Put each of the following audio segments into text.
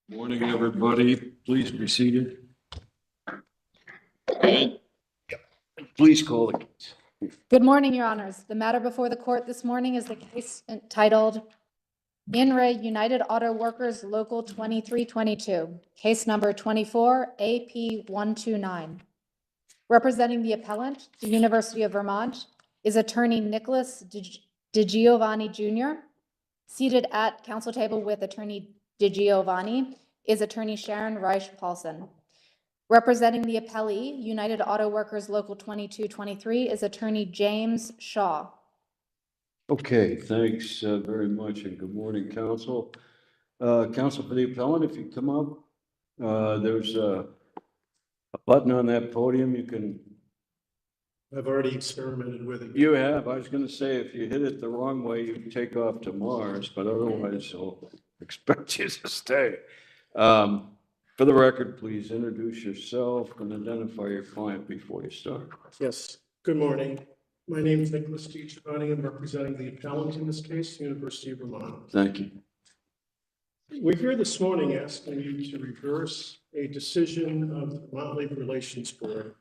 Morning, everybody. Please be seated. Please call the case. Good morning, Your Honors. The matter before the court this morning is the case entitled In Re United Auto Workers Local 2322, case number 24 AP 129. Representing the appellant, the University of Vermont, is attorney Nicholas DiGiovanni Jr. Seated at counsel table with attorney DiGiovanni is attorney Sharon Reich Paulson. Representing the appellee, United Auto Workers Local 2223, is attorney James Shaw. Okay, thanks very much, and good morning, counsel. Counsel for the appellant, if you come up, there's a button on that podium. You can. I've already experimented with it. You have. I was going to say, if you hit it the wrong way, you can take off to Mars, but otherwise, I'll expect you to stay. For the record, please introduce yourself and identify your client before you start. Yes, good morning. My name is Nicholas DiGiovanni. I'm representing the appellant in this case, University of Vermont. Thank you. We're here this morning asking you to reverse a decision of the Vermont Labor Relations Board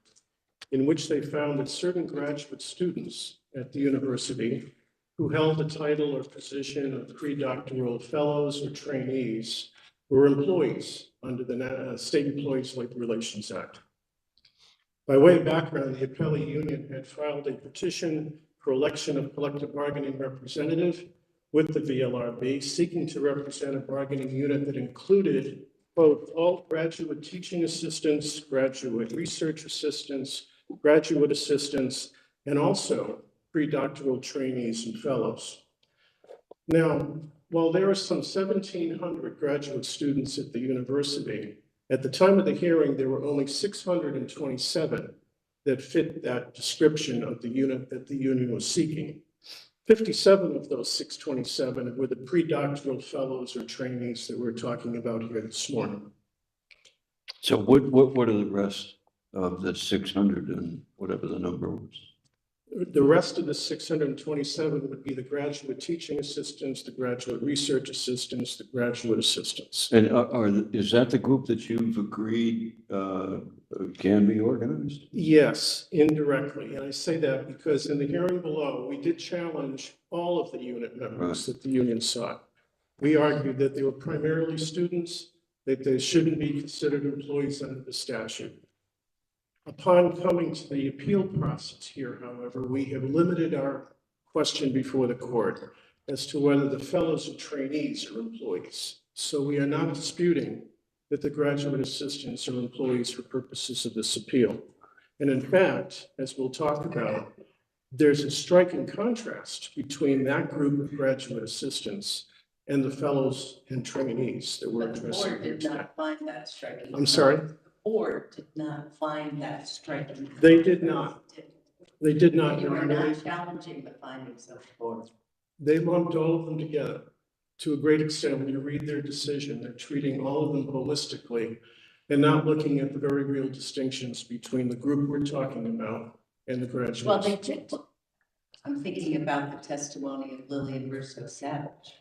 in which they found that certain graduate students at the university who held the title or position of pre-doctoral fellows or trainees were employees under the State Employees Labor Relations Act. By way of background, the appellee union had filed a petition for election of collective bargaining representative with the VLRB, seeking to represent a bargaining unit that included both all graduate teaching assistants, graduate research assistants, graduate assistants, and also pre-doctoral trainees and fellows. Now, while there are some 1,700 graduate students at the university, at the time of the hearing, there were only 627 that fit that description of the unit that the union was seeking. 57 of those 627 were the pre-doctoral fellows or trainees that we're talking about here this morning. So what are the rest of the 600 and whatever the number was? The rest of the 627 would be the graduate teaching assistants, the graduate research assistants, the graduate assistants. And is that the group that you've agreed can be organized? Yes, indirectly. And I say that because in the hearing below, we did challenge all of the unit members that the union sought. We argued that they were primarily students, that they shouldn't be considered employees under the statute. Upon coming to the appeal process here, however, we have limited our question before the court as to whether the fellows and trainees are employees. So we are not disputing that the graduate assistants are employees for purposes of this appeal. And in fact, as we'll talk about, there's a striking contrast between that group of graduate assistants and the fellows and trainees that we're addressing here did today. not find that striking. I'm sorry? Board did not find that striking. They did not. They did not. You are not challenging the findings of the board. They lumped all of them together to a great extent. When you read their decision, they're treating all of them holistically and not looking at the very real distinctions between the group we're talking about and the graduates. Well, they did. I'm thinking about the testimony of Lillian Russo Savage.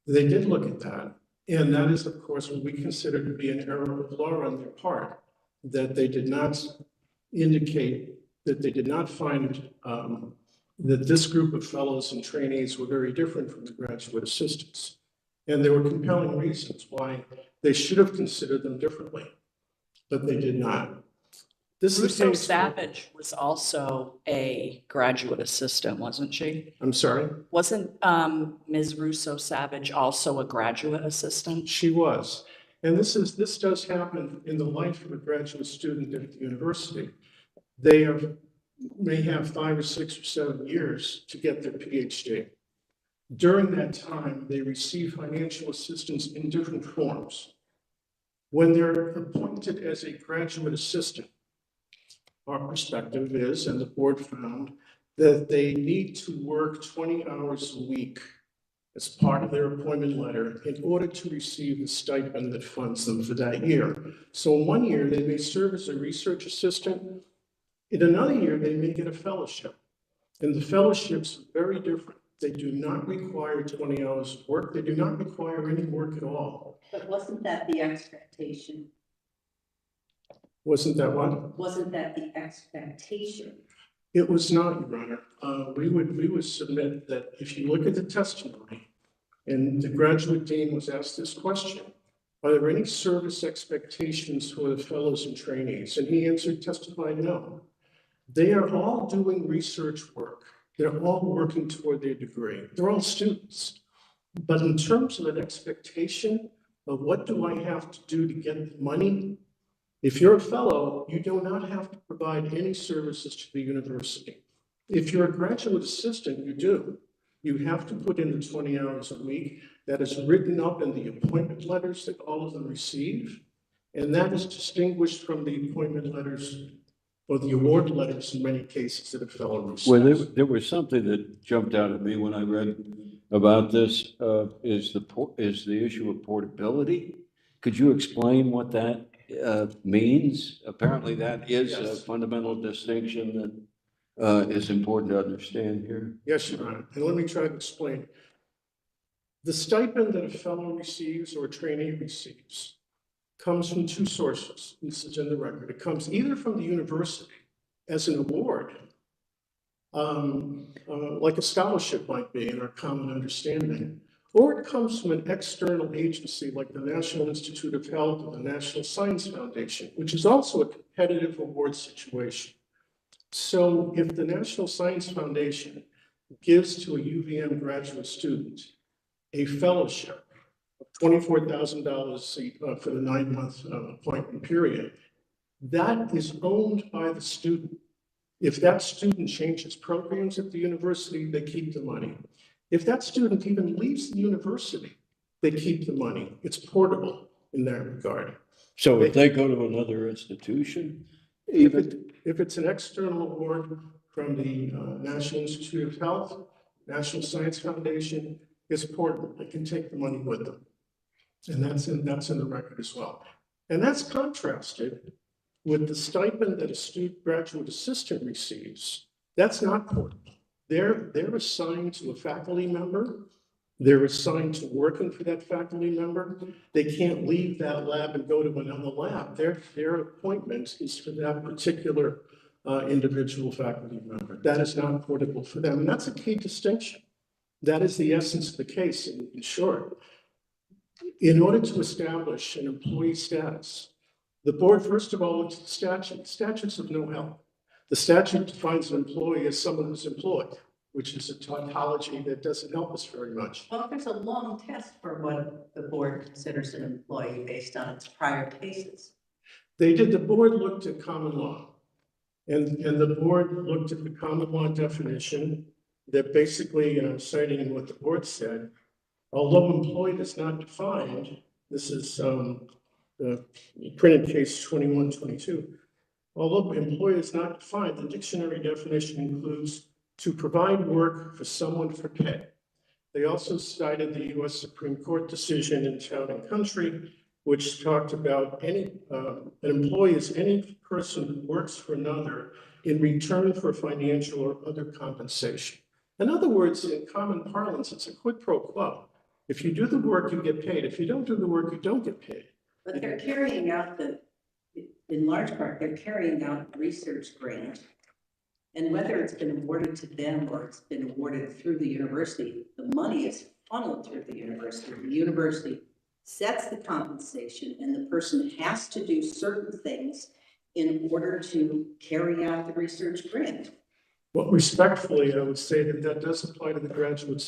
They did look at that. And that is, of course, what we consider to be an error of law on their part, that they did not indicate, that they did not find that this group of fellows and trainees were very different from the graduate assistants. And there were compelling reasons why they should have considered them differently, but they did not. Russo Savage was also a graduate assistant, wasn't she? I'm sorry? Wasn't Ms. Russo Savage also a graduate assistant? She was. And this does happen in the life of a graduate student at the university. They may have 5 or 6 or 7 years to get their PhD. During that time, they receive financial assistance in different forms. When they're appointed as a graduate assistant, our perspective is, and the board found, that they need to work 20 hours a week as part of their appointment letter in order to receive the stipend that funds them for that year. So in 1 year, they may serve as a research assistant. In another year, they may get a fellowship. And the fellowships are very different They do not require 20 hours of work. They do not require any work at all. But wasn't that the expectation? Wasn't that one? Wasn't that the expectation? It was not, Your Honor. We would submit that if you look at the testimony, and the graduate dean was asked this question, are there any service expectations for the fellows and trainees? And he testified, no. They are all doing research work. They're all working toward their degree. They're all students. But in terms of an expectation of what do I have to do to get the money, if you're a fellow, you do not have to provide any services to the university. If you're a graduate assistant, you do. You have to put in the 20 hours a week. That is written up in the appointment letters that all of them receive. And that is distinguished from the appointment letters or the award letters in many cases that a fellow receives. Well, there was something that jumped out at me when I read about this, is the issue of portability. Could you explain what that means? Apparently that is a Yes. fundamental distinction that is important to understand here. Yes, Your Honor, and let me try to explain. The stipend that a fellow receives or a trainee receives comes from two sources. This is in the record. It comes either from the university as an award, like a scholarship might be in our common understanding, or it comes from an external agency like the National Institute of Health or the National Science Foundation, which is also a competitive award situation. So if the National Science Foundation gives to a UVM graduate student a fellowship of $24,000 for the 9-month appointment period, that is owned by the student. If that student changes programs at the university, they keep the money. If that student even leaves the university, they keep the money. It's portable in that regard. So if they go to another institution, If it's an external award from the National Institute of Health, National Science Foundation, it's portable. They can take the money with them. And that's in the record as well. And that's contrasted with the stipend that a student graduate assistant receives. That's not portable. They're assigned to a faculty member. They're assigned to working for that faculty member. They can't leave that lab and go to another lab. Their appointment is for that particular individual faculty member. That is not portable for them. And that's a key distinction. That is the essence of the case, in short. In order to establish an employee status, the board, first of all, looked at the statute. Statutes of no help. The statute defines an employee as someone who's employed, which is a tautology that doesn't help us very much. Well, there's a long test for what the board considers an employee based on its prior cases. The board looked at common law. And the board looked at the common law definition that basically, and I'm citing in what the board said, although employed is not defined, this is the printed case 2122. Although employee is not defined, the dictionary definition includes to provide work for someone for pay. They also cited the U.S. Supreme Court decision in Town and Country, which talked about an employee is any person who works for another in return for financial or other compensation. In other words, in common parlance, it's a quid pro quo. If you do the work, you get paid. If you don't do the work, you don't get paid. But they're carrying out in large part, they're carrying out a research grant. And whether it's been awarded to them or it's been awarded through the university, the money is funneled through the university. The university sets the compensation and the person has to do certain things in order to carry out the research grant. Well, respectfully, I would say that does apply to the graduate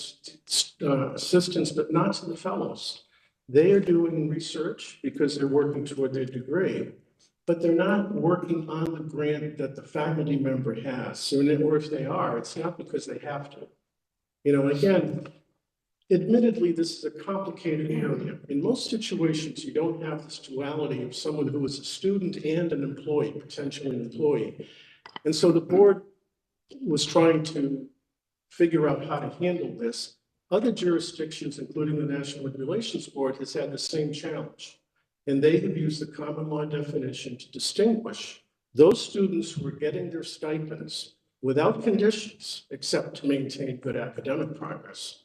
assistants, but not to the fellows. They are doing research because they're working toward their degree, but they're not working on the grant that the faculty member has. Or if they are, it's not because they have to. You know, again, admittedly, this is a complicated area. In most situations, you don't have this duality of someone who is a student and an employee, potentially an employee. And so the board was trying to figure out how to handle this. Other jurisdictions, including the National Labor Relations Board, has had the same challenge. And they have used the common law definition to distinguish those students who are getting their stipends without conditions except to maintain good academic progress.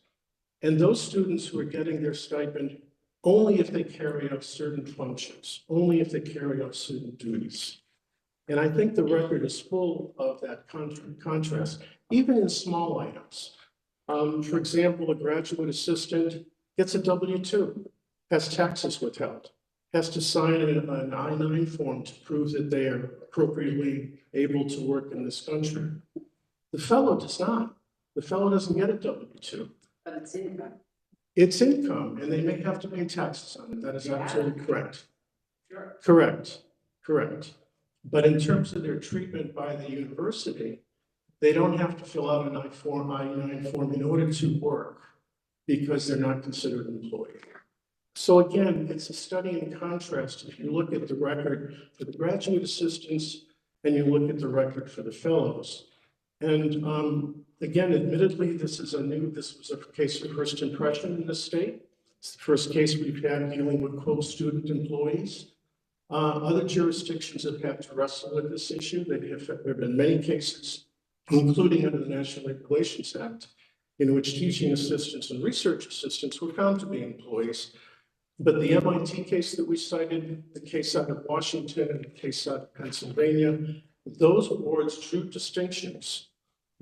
And those students who are getting their stipend only if they carry out certain functions, only if they carry out certain duties. And I think the record is full of that contrast, even in small items. For example, a graduate assistant gets a W-2, has taxes withheld, has to sign an I-9 form to prove that they are appropriately able to work in this country. The fellow does not. The fellow doesn't get a W-2. But it's income. It's income, and they may have to pay taxes on it. That is absolutely correct. Sure. Correct. But in terms of their treatment by the university, they don't have to fill out an I-9 form in order to work because they're not considered an employee. So again, it's a study in contrast. If you look at the record for the graduate assistants and you look at the record for the fellows. And again, admittedly, this was a case of first impression in the state. It's the first case we've had dealing with quote student employees. Other jurisdictions have had to wrestle with this issue. There have been many cases, including under the National Labor Relations Act, in which teaching assistants and research assistants were found to be employees. But the MIT case that we cited, the case out of Washington and the case out of Pennsylvania, those awards drew distinctions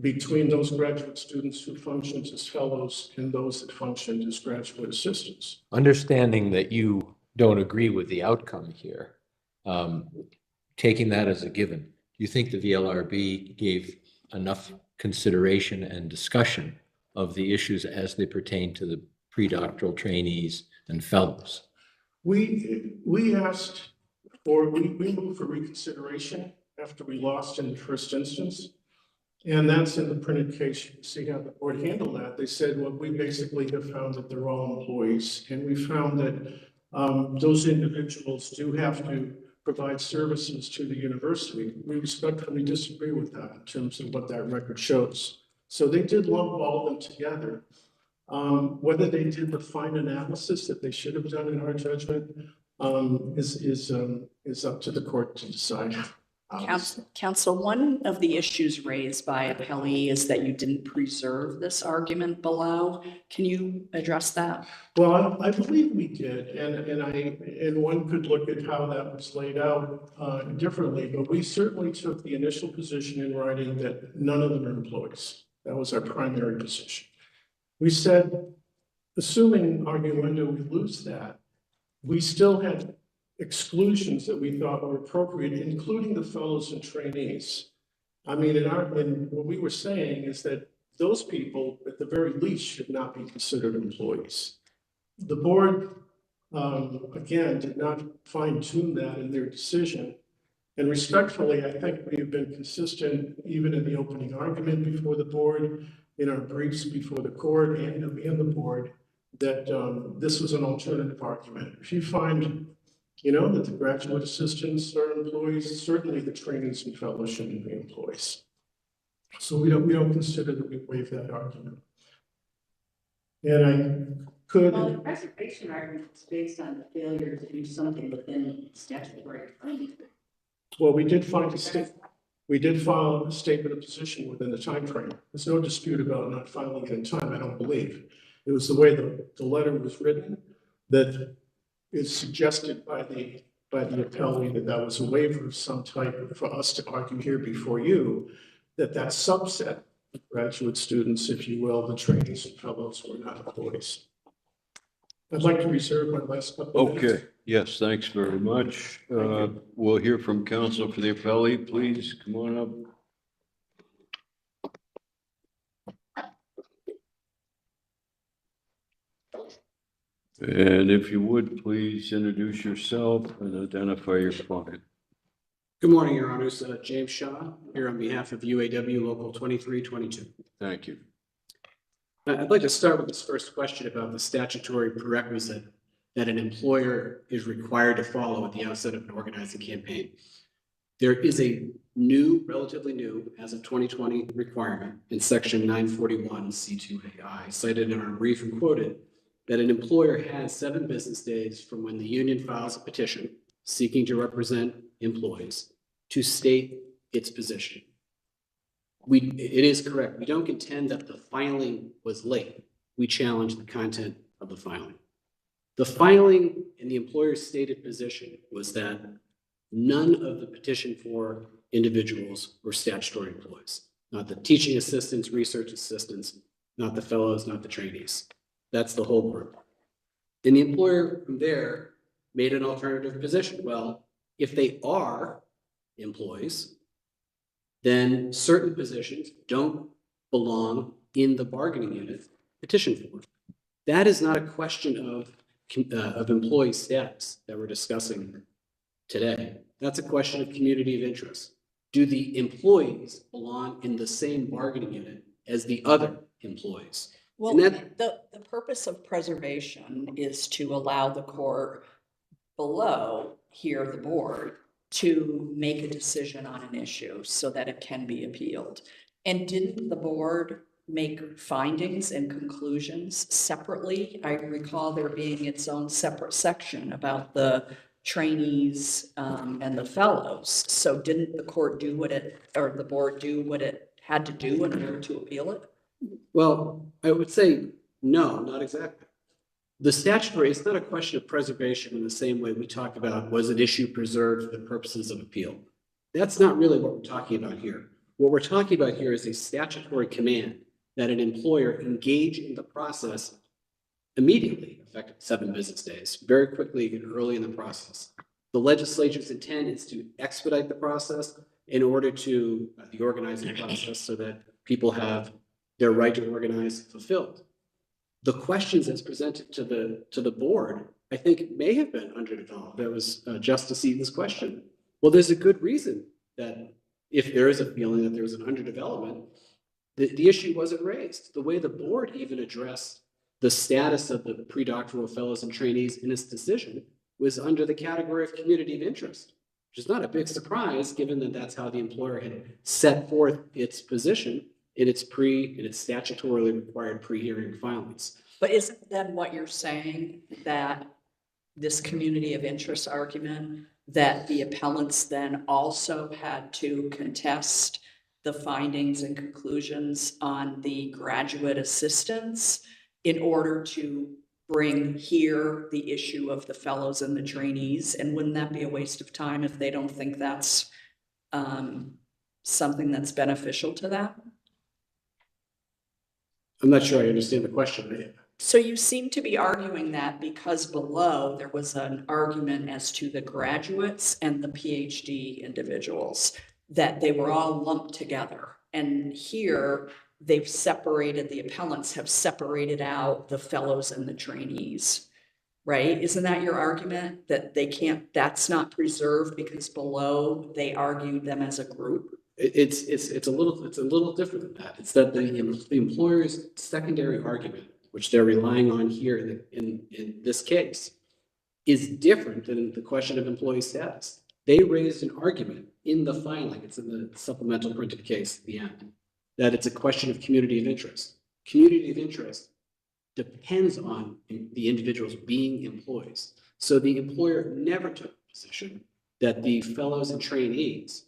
between those graduate students who functioned as fellows and those that functioned as graduate assistants. Understanding that you don't agree with the outcome here, taking that as a given, do you think the VLRB gave enough consideration and discussion of the issues as they pertain to the pre-doctoral trainees and fellows? We asked we moved for reconsideration after we lost in the first instance. And that's in the printed case. You can see how the board handled that. They said, well, we basically have found that they're all employees. And we found that those individuals do have to provide services to the university. We respectfully disagree with that in terms of what that record shows. So they did lump all of them together. Whether they did the fine analysis that they should have done in our judgment is up to the court to decide. Counsel, one of the issues raised by appellee is that you didn't preserve this argument below. Can you address that? Well, I believe we did, and one could look at how that was laid out differently, but we certainly took the initial position in writing that none of them are employees. That was our primary position. We said, assuming arguendo we lose that, we still had exclusions that we thought were appropriate, including the fellows and trainees. I mean, what we were saying is that those people, at the very least, should not be considered employees. The board, again, did not fine-tune that in their decision. And respectfully, I think we have been consistent, even in the opening argument before the board, in our briefs before the court and the board, that this was an alternative argument. If you find that the graduate assistants are employees, certainly the trainees and fellows shouldn't be employees. So we don't consider that we waived that argument. And I could. Well, the preservation argument is based on the failure to do something within statutory time. Well, we did file a statement of position within the time frame. There's no dispute about not filing it in time, I don't believe. It was the way the letter was written that is suggested by the appellee that was a waiver of some type for us to argue here before you, that subset of graduate students, if you will, the trainees and fellows were not employees. I'd like to reserve my last couple of minutes. Okay, yes, thanks very much. We'll hear from counsel for the appellee. Please come on up. And if you would, please introduce yourself and identify your client. Good morning, Your Honors. James Shaw here on behalf of UAW Local 2322. Thank you. I'd like to start with this first question about the statutory prerequisite that an employer is required to follow at the outset of an organizing campaign. There is a relatively new, as of 2020 requirement in section 941 C2AI cited in our brief and quoted that an employer has 7 business days from when the union files a petition seeking to represent employees to state its position. It is correct. We don't contend that the filing was late. We challenge the content of the filing. The filing in the employer's stated position was that none of the petition for individuals were statutory employees, not the teaching assistants, research assistants, not the fellows, not the trainees. That's the whole group. And the employer from there made an alternative position. Well, if they are employees, then certain positions don't belong in the bargaining unit petition for. That is not a question of employee status that we're discussing today. That's a question of community of interest. Do the employees belong in the same bargaining unit as the other employees? Well, And that- the purpose of preservation is to allow the court below, here the board, to make a decision on an issue so that it can be appealed. And didn't the board make findings and conclusions separately? I recall there being its own separate section about the trainees and the fellows. So didn't the court do what it, or the board do what it had to do in order to appeal it? Well, I would say, no, not exactly. The statutory, it's not a question of preservation in the same way we talk about, was an issue preserved for the purposes of appeal? That's not really what we're talking about here. What we're talking about here is a statutory command that an employer engage in the process immediately, effective 7 business days, very quickly and early in the process. The legislature's intent is to expedite the process in order to the organizing process so that people have their right to organize fulfilled. The questions that's presented to the board, I think, may have been underdeveloped. That was Justice Eaton's question. Well, there's a good reason that if there is a feeling that there was an underdevelopment, the issue wasn't raised. The way the board even addressed the status of the pre-doctoral fellows and trainees in its decision was under the category of community of interest, which is not a big surprise given that that's how the employer had set forth its position in its statutorily required pre-hearing filings. But isn't then what you're saying that this community of interest argument, that the appellants then also had to contest the findings and conclusions on the graduate assistants in order to bring here the issue of the fellows and the trainees? And wouldn't that be a waste of time if they don't think that's something that's beneficial to them? I'm not sure I understand the question. So you seem to be arguing that because below there was an argument as to the graduates and the PhD individuals, that they were all lumped together. And here they've separated, the appellants have separated out the fellows and the trainees, right? Isn't that your argument, that they can't, that's not preserved because below they argued them as a group? It's a little different than that. It's that the employer's secondary argument, which they're relying on here in this case, is different than the question of employee status. They raised an argument in the filing, it's in the supplemental printed case at the end, that it's a question of community of interest. Community of interest depends on the individuals being employees. So the employer never took the position that the fellows and trainees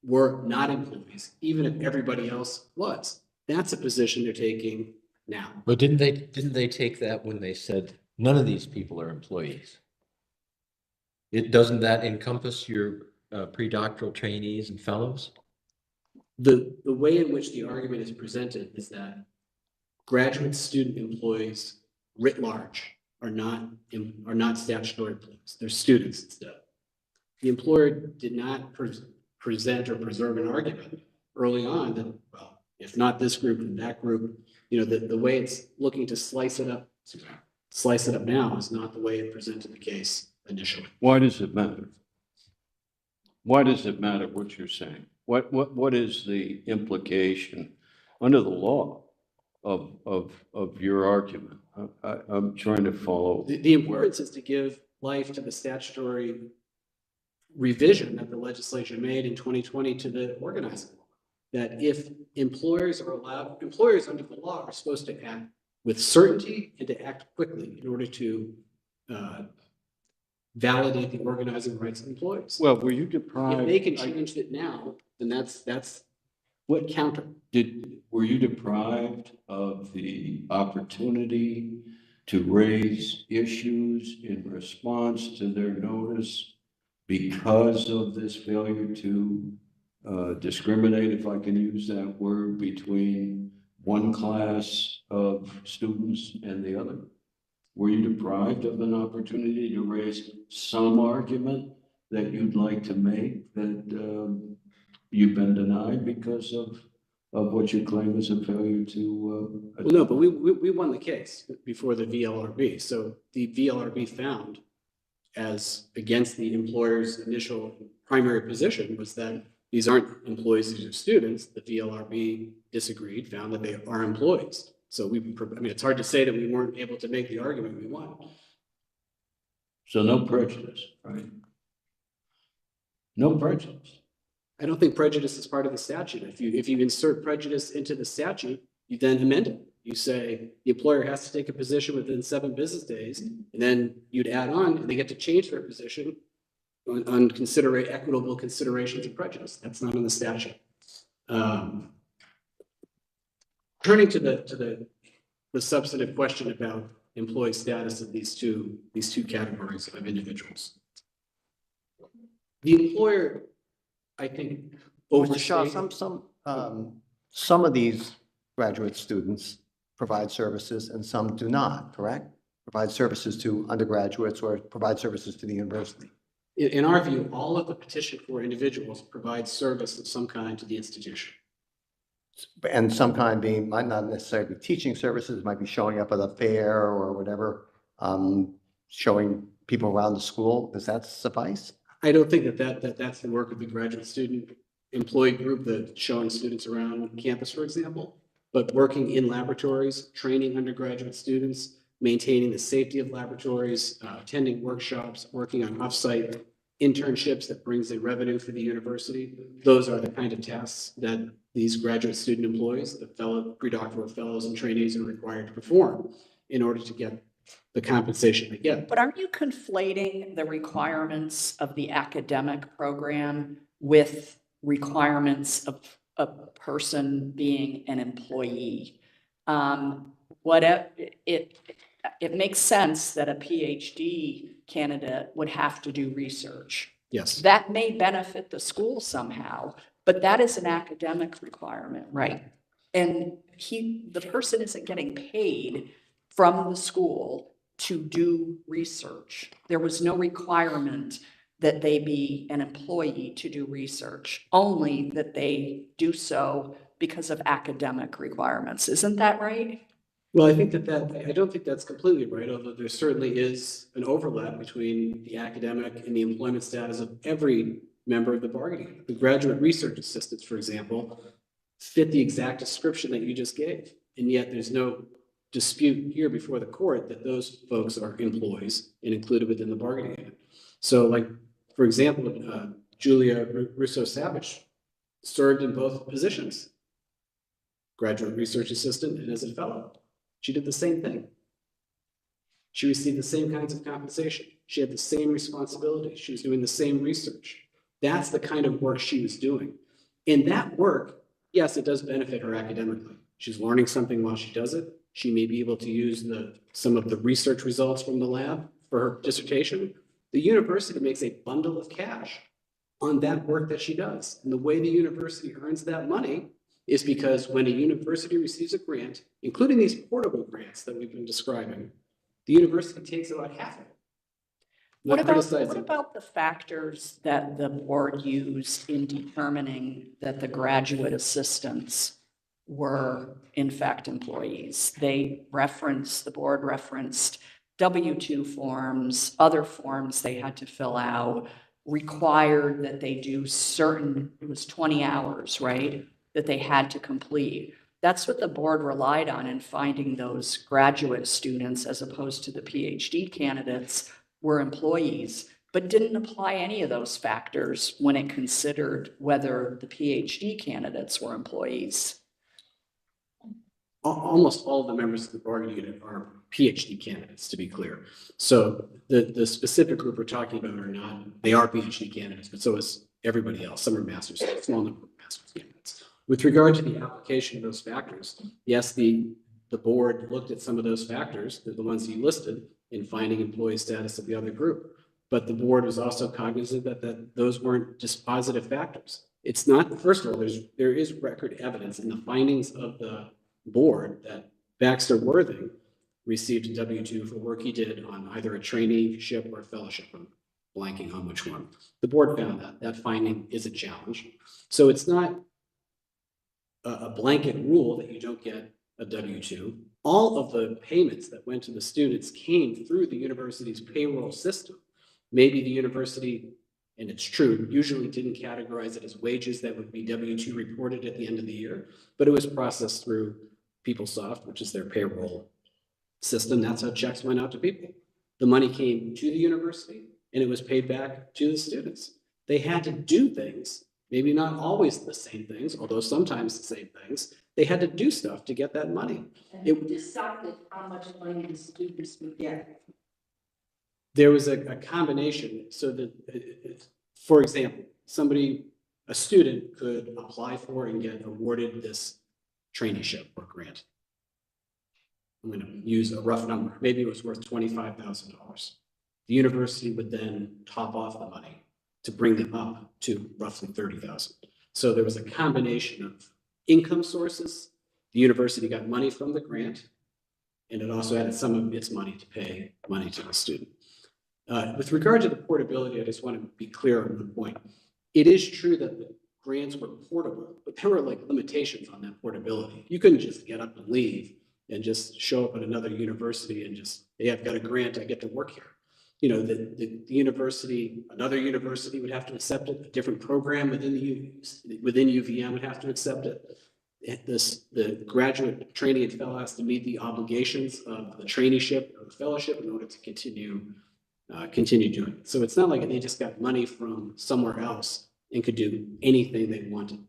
were not employees, even if everybody else was. That's a position they're taking now. But didn't they take that when they said none of these people are employees? Doesn't that encompass your pre-doctoral trainees and fellows? The way in which the argument is presented is that graduate student employees writ large are not statutory employees. They're students instead. The employer did not present or preserve an argument early on that, well, if not this group, then that group, the way it's looking to slice it up now is not the way it presented the case initially. Why does it matter? Why does it matter what you're saying? What is the implication under the law of your argument? I'm trying to follow. The importance is to give life to the statutory revision that the legislature made in 2020 to the organizing law. That if employers under the law are supposed to act with certainty and to act quickly in order to validate the organizing rights of employees. Well, were you deprived? If they can change it now, then that's What counter. were you deprived of the opportunity to raise issues in response to their notice because of this failure to discriminate, if I can use that word, between one class of students and the other? Were you deprived of an opportunity to raise some argument that you'd like to make that you've been denied because of what you claim is a failure to? Well, no, but we won the case before the VLRB. So the VLRB found, as against the employer's initial primary position, was that these aren't employees, these are students. The VLRB disagreed, found that they are employees. So I mean, it's hard to say that we weren't able to make the argument we won. So no prejudice, right? No prejudice. I don't think prejudice is part of the statute. If you insert prejudice into the statute, you then amend it. You say the employer has to take a position within 7 business days, and then you'd add on, and they get to change their position on equitable considerations of prejudice. That's not in the statute. Turning to the substantive question about employee status of these two categories of individuals. The employer, I think, Mr. Shaw, overstated. some of these graduate students provide services and some do not, correct? Provide services to undergraduates or provide services to the university. In our view, all of the petition for individuals provide service of some kind to the institution. And some kind being, might not necessarily be teaching services, might be showing up at a fair or whatever, showing people around the school. Does that suffice? I don't think that's the work of the graduate student employee group, that showing students around campus, for example, but working in laboratories, training undergraduate students, maintaining the safety of laboratories, attending workshops, working on offsite internships that brings in revenue for the university. Those are the kind of tasks that these graduate student employees, the predoctoral fellows and trainees, are required to perform in order to get the compensation they get. But aren't you conflating the requirements of the academic program with requirements of a person being an employee? It makes sense that a PhD candidate would have to do research. Yes. That may benefit the school somehow, but that is an academic requirement, right? And the person isn't getting paid from the school to do research. There was no requirement that they be an employee to do research, only that they do so because of academic requirements. Isn't that right? Well, I think I don't think that's completely right, although there certainly is an overlap between the academic and the employment status of every member of the bargaining unit. The graduate research assistants, for example, fit the exact description that you just gave. And yet there's no dispute here before the court that those folks are employees and included within the bargaining unit. So, like, for example, Julia Russo-Savage served in both positions, graduate research assistant and as a fellow. She did the same thing. She received the same kinds of compensation. She had the same responsibilities. She was doing the same research. That's the kind of work she was doing. In that work, yes, it does benefit her academically. She's learning something while she does it. She may be able to use some of the research results from the lab for her dissertation. The university makes a bundle of cash on that work that she does. And the way the university earns that money is because when a university receives a grant, including these portable grants that we've been describing, the university takes about half of it. What about the factors that the board used in determining that the graduate assistants were in fact employees? The board referenced W-2 forms, other forms they had to fill out, required that they do it was 20 hours, right? That they had to complete. That's what the board relied on in finding those graduate students, as opposed to the PhD candidates, were employees, but didn't apply any of those factors when it considered whether the PhD candidates were employees. Almost all of the members of the bargaining unit are PhD candidates, to be clear. So the specific group we're talking about they are PhD candidates, but so is everybody else. Some are masters, a small number of master's candidates. With regard to the application of those factors, yes, the board looked at some of those factors, the ones you listed, in finding employee status of the other group. But the board was also cognizant that those weren't just positive factors. It's not, first of all, there is record evidence in the findings of the board that Baxter Worthing received a W-2 for work he did on either a traineeship or a fellowship. I'm blanking on which one. The board found that finding is a challenge. So it's not a blanket rule that you don't get a W-2. All of the payments that went to the students came through the university's payroll system. Maybe the university, and it's true, usually didn't categorize it as wages that would be W-2 reported at the end of the year, but it was processed through PeopleSoft, which is their payroll system. That's how checks went out to people. The money came to the university and it was paid back to the students. They had to do things, maybe not always the same things, although sometimes the same things. They had to do stuff to get that money. And you decided how much money the students would get. There was a combination so that, for example, a student could apply for and get awarded this traineeship or grant. I'm going to use a rough number. Maybe it was worth $25,000. The university would then top off the money to bring them up to roughly $30,000. So there was a combination of income sources. The university got money from the grant, and it also added some of its money to pay money to the student. With regard to the portability, I just want to be clear on the point. It is true that the grants were portable, but there were like limitations on that portability. You couldn't just get up and leave and just show up at another university and just, hey, I've got a grant, I get to work here. You know, the university, another university would have to accept it, a different program within UVM would have to accept it. The graduate trainee and fellow has to meet the obligations of the traineeship or the fellowship in order to continue doing it. So it's not like they just got money from somewhere else and could do anything they wanted.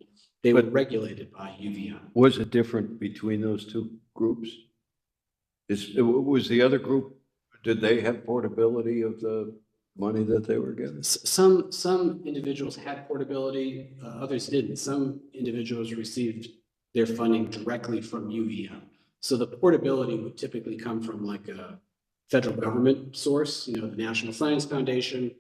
They were regulated by UVM. Was it different between those two groups? Was the other group, did they have portability of the money that they were getting? Some individuals had portability, others didn't. Some individuals received their funding directly from UVM. So the portability would typically come from like a federal government source, you know, the National Science Foundation.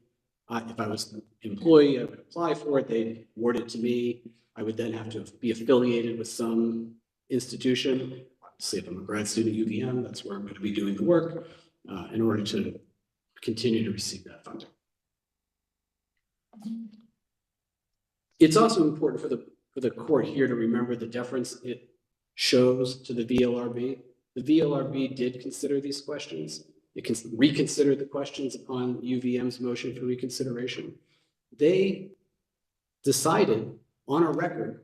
If I was an employee, I would apply for it. They'd award it to me. I would then have to be affiliated with some institution. Obviously, if I'm a grad student at UVM, that's where I'm going to be doing the work in order to continue to receive that funding. It's also important for the court here to remember the deference it shows to the VLRB. The VLRB did consider these questions. It can reconsider the questions upon UVM's motion for reconsideration. They decided on a record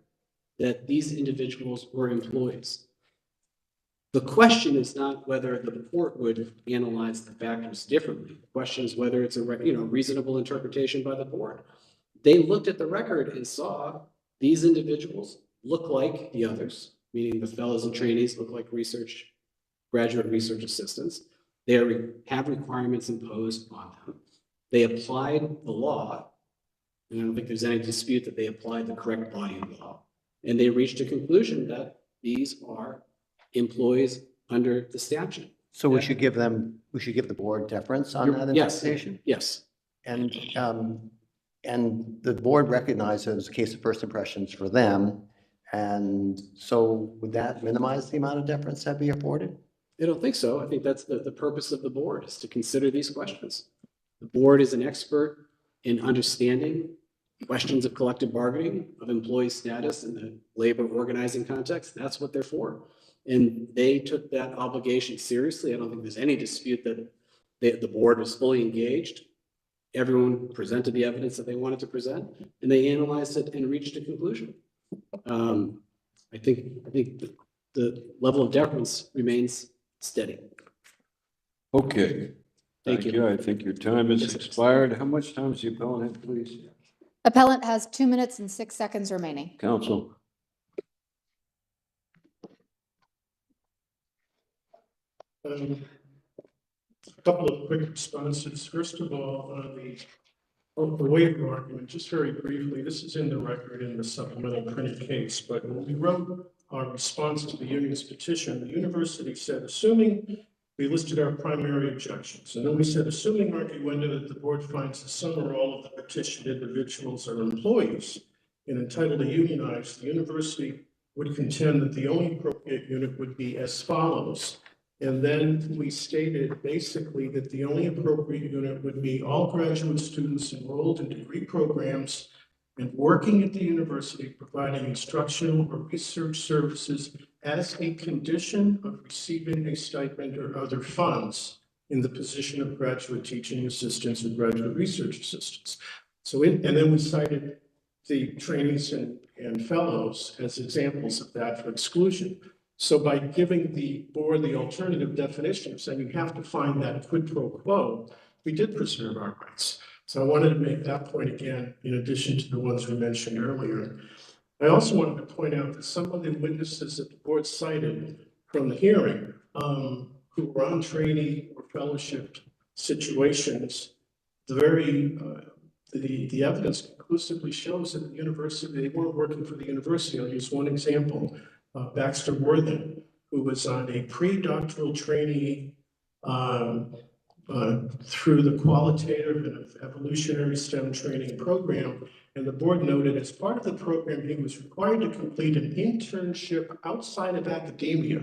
that these individuals were employees. The question is not whether the court would analyze the factors differently. The question is whether it's a reasonable interpretation by the board. They looked at the record and saw these individuals look like the others, meaning the fellows and trainees look like graduate research assistants. They have requirements imposed on them. They applied the law, and I don't think there's any dispute that they applied the correct body of law. And they reached a conclusion that these are employees under the statute. So we should give the board deference on that Yes, interpretation? yes. And the board recognizes a case of first impressions for them. And so would that minimize the amount of deference that be afforded? I don't think so. I think that's the purpose of the board, is to consider these questions. The board is an expert in understanding questions of collective bargaining, of employee status in the labor organizing context. That's what they're for. And they took that obligation seriously. I don't think there's any dispute that the board was fully engaged. Everyone presented the evidence that they wanted to present, and they analyzed it and reached a conclusion. I think the level of deference remains steady. Okay. Thank you. I think your time has expired. How much time does the appellant have, please? Appellant has 2 minutes and 6 seconds remaining. Counsel. A couple of quick responses. First of all, on the the waiver argument, just very briefly, this is in the record in the supplemental printed case, but when we wrote our response to the union's petition, the university said, assuming we listed our primary objections, and then we said, assuming arguendo that the board finds that some or all of the petitioned individuals are employees and entitled to unionize, the university would contend that the only appropriate unit would be as follows. And then we stated basically that the only appropriate unit would be all graduate students enrolled in degree programs and working at the university, providing instructional or research services as a condition of receiving a stipend or other funds in the position of graduate teaching assistants or graduate research assistants. And then we cited the trainees and fellows as examples of that for exclusion. So by giving the board the alternative definition of saying you have to find that quid pro quo, we did preserve our rights. So I wanted to make that point again, in addition to the ones we mentioned earlier. I also wanted to point out that some of the witnesses that the board cited from the hearing, who were on trainee or fellowship situations, the evidence conclusively shows that the university, they weren't working for the university. I'll use one example, Baxter Worthen, who was on a pre-doctoral trainee through the qualitative and evolutionary STEM training program. And the board noted as part of the program, he was required to complete an internship outside of academia,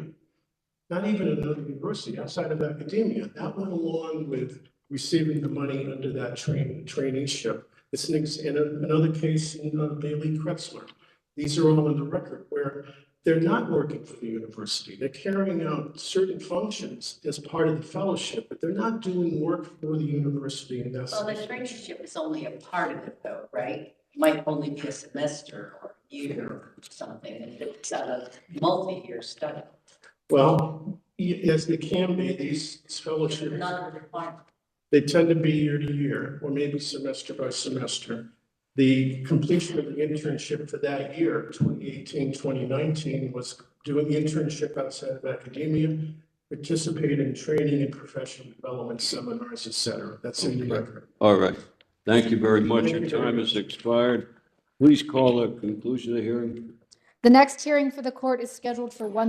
not even another university, outside of academia. That went along with receiving the money under that traineeship. It's another case in Bailey Kretzler. These are all in the record where they're not working for the university. They're carrying out certain functions as part of the fellowship, but they're not doing work for the university. And that's Well, the traineeship is only a part of it though, right? Might only be a semester or a year or something, if it's a multi-year study. well, yes, they can be. These fellowships, Not a requirement. they tend to be year to year, or maybe semester by semester. The completion of the internship for that year, 2018, 2019, was doing the internship outside of academia, participating in training and professional development seminars, et cetera. That's in the record. All right. Thank you very much. Your time has expired. Please call a conclusion of the hearing. The next hearing for the court is scheduled for 1